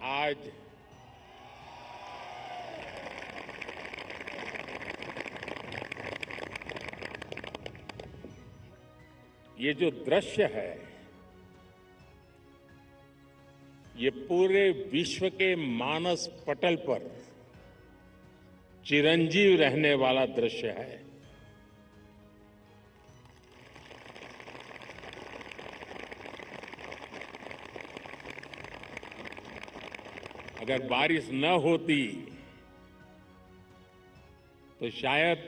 आज ये जो दृश्य है, ये पूरे विश्व के मानस पटल पर चिरंजीव रहने वाला दृश्य है। अगर बारिश न होती तो शायद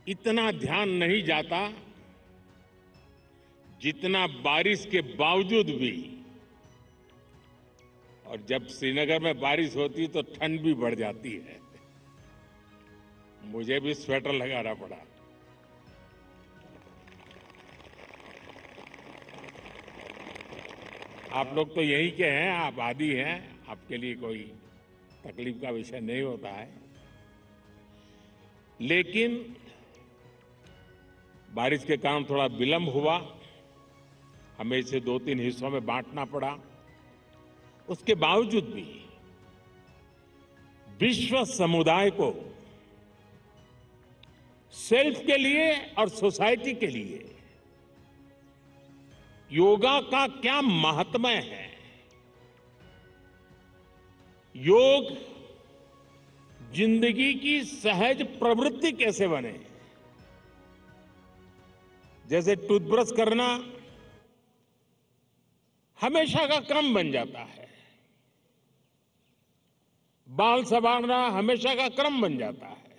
इतना ध्यान नहीं जाता जितना बारिश के बावजूद भी। और जब श्रीनगर में बारिश होती तो ठंड भी बढ़ जाती है। मुझे भी स्वेटर लगाना पड़ा। आप लोग तो यहीं के हैं, आप आदी हैं, आपके लिए कोई तकलीफ का विषय नहीं होता है। लेकिन बारिश के कारण थोड़ा विलंब हुआ, हमें इसे 2-3 हिस्सों में बांटना पड़ा। उसके बावजूद भी विश्व समुदाय को सेल्फ के लिए और सोसाइटी के लिए योगा का क्या महात्म्य है, योग जिंदगी की सहज प्रवृत्ति कैसे बने। जैसे टूथब्रश करना हमेशा का क्रम बन जाता है, बाल संवारना हमेशा का क्रम बन जाता है,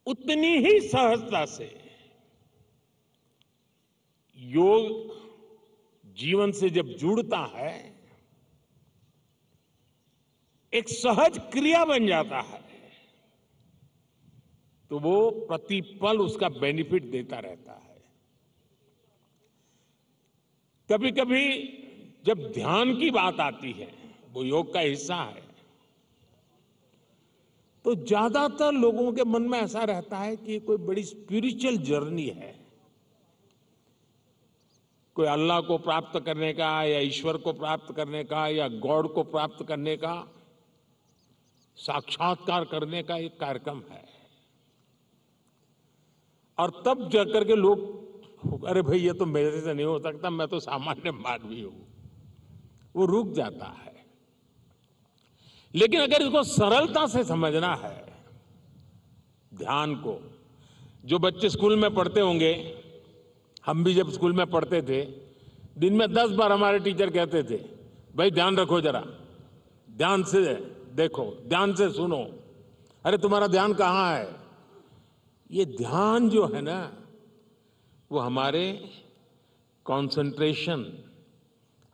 उतनी ही सहजता से योग जीवन से जब जुड़ता है एक सहज क्रिया बन जाता है, तो वो प्रतिपल उसका बेनिफिट देता रहता है। कभी कभी जब ध्यान की बात आती है, वो योग का हिस्सा है, तो ज्यादातर लोगों के मन में ऐसा रहता है कि कोई बड़ी स्पिरिचुअल जर्नी है, कोई अल्लाह को प्राप्त करने का या ईश्वर को प्राप्त करने का या गॉड को प्राप्त करने का, साक्षात्कार करने का एक कार्यक्रम है। और तब जाकर के लोग, अरे भाई ये तो मेरे से नहीं हो सकता, मैं तो सामान्य मानवी हूं, वो रुक जाता है। लेकिन अगर इसको सरलता से समझना है, ध्यान को, जो बच्चे स्कूल में पढ़ते होंगे, हम भी जब स्कूल में पढ़ते थे, दिन में 10 बार हमारे टीचर कहते थे, भाई ध्यान रखो, जरा ध्यान से देखो, ध्यान से सुनो। अरे तुम्हारा ध्यान कहाँ है? ये ध्यान जो है ना, वो हमारे कंसंट्रेशन,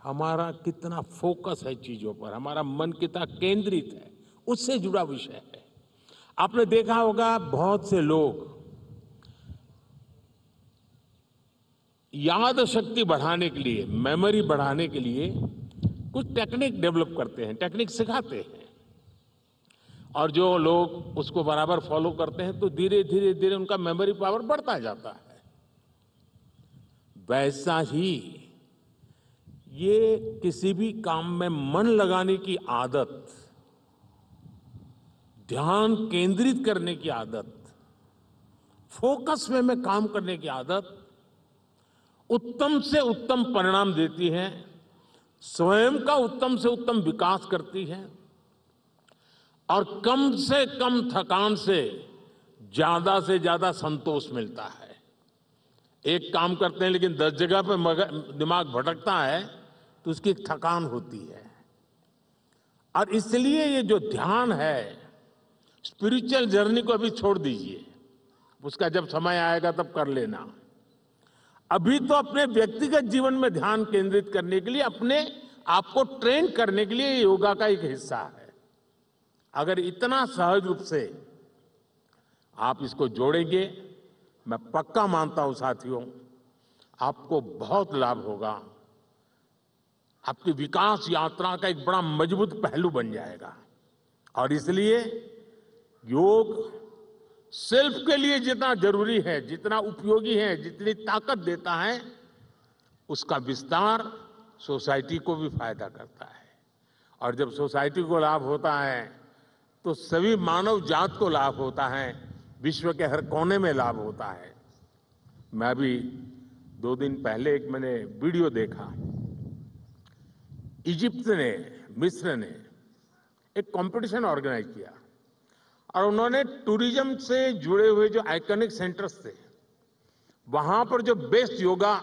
हमारा कितना फोकस है चीजों पर, हमारा मन कितना केंद्रित है, उससे जुड़ा विषय है। आपने देखा होगा बहुत से लोग याद शक्ति बढ़ाने के लिए, मेमोरी बढ़ाने के लिए कुछ टेक्निक डेवलप करते हैं, टेक्निक सिखाते हैं, और जो लोग उसको बराबर फॉलो करते हैं तो धीरे धीरे धीरे उनका मेमोरी पावर बढ़ता जाता है। वैसा ही ये किसी भी काम में मन लगाने की आदत, ध्यान केंद्रित करने की आदत, फोकस में काम करने की आदत उत्तम से उत्तम परिणाम देती है, स्वयं का उत्तम से उत्तम विकास करती है, और कम से कम थकान से ज्यादा संतोष मिलता है। एक काम करते हैं लेकिन 10 जगह पे दिमाग भटकता है तो उसकी एक थकान होती है। और इसलिए ये जो ध्यान है, स्पिरिचुअल जर्नी को अभी छोड़ दीजिए, उसका जब समय आएगा तब कर लेना। अभी तो अपने व्यक्तिगत जीवन में ध्यान केंद्रित करने के लिए, अपने आप को ट्रेन करने के लिए योगा का एक हिस्सा है। अगर इतना सहज रूप से आप इसको जोड़ेंगे, मैं पक्का मानता हूं साथियों, आपको बहुत लाभ होगा। आपकी विकास यात्रा का एक बड़ा मजबूत पहलू बन जाएगा। और इसलिए योग सेल्फ के लिए जितना जरूरी है, जितना उपयोगी है, जितनी ताकत देता है, उसका विस्तार सोसाइटी को भी फायदा करता है, और जब सोसाइटी को लाभ होता है तो सभी मानव जात को लाभ होता है, विश्व के हर कोने में लाभ होता है। मैं अभी 2 दिन पहले एक मैंने वीडियो देखा। इजिप्ट ने, मिस्र ने एक कंपटीशन ऑर्गेनाइज किया और उन्होंने टूरिज्म से जुड़े हुए जो आइकॉनिक सेंटर्स थे, वहां पर जो बेस्ट योगा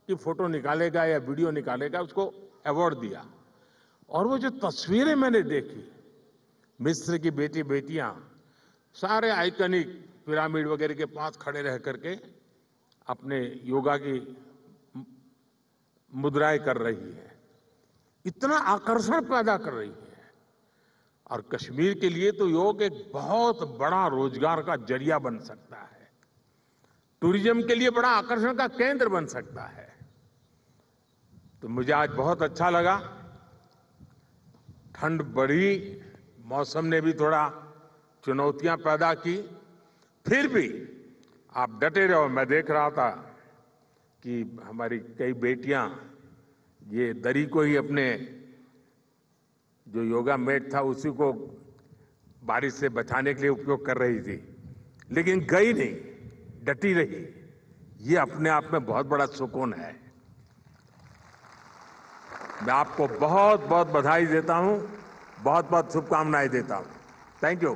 की फोटो निकालेगा या वीडियो निकालेगा उसको अवार्ड दिया। और वो जो तस्वीरें मैंने देखी, मिस्र की बेटी बेटियां सारे आइकॉनिक पिरामिड वगैरह के पास खड़े रह करके अपने योगा की मुद्राएं कर रही है, इतना आकर्षण पैदा कर रही है। और कश्मीर के लिए तो योग एक बहुत बड़ा रोजगार का जरिया बन सकता है, टूरिज्म के लिए बड़ा आकर्षण का केंद्र बन सकता है। तो मुझे आज बहुत अच्छा लगा। ठंड बढ़ी, मौसम ने भी थोड़ा चुनौतियां पैदा की, फिर भी आप डटे रहो। मैं देख रहा था कि हमारी कई बेटियां ये दरी को ही अपने जो योगा मैट था उसी को बारिश से बचाने के लिए उपयोग कर रही थी, लेकिन गई नहीं, डटी रही। ये अपने आप में बहुत बड़ा सुकून है। मैं आपको बहुत बहुत बधाई देता हूं, बहुत बहुत शुभकामनाएं देता हूं। Thank you.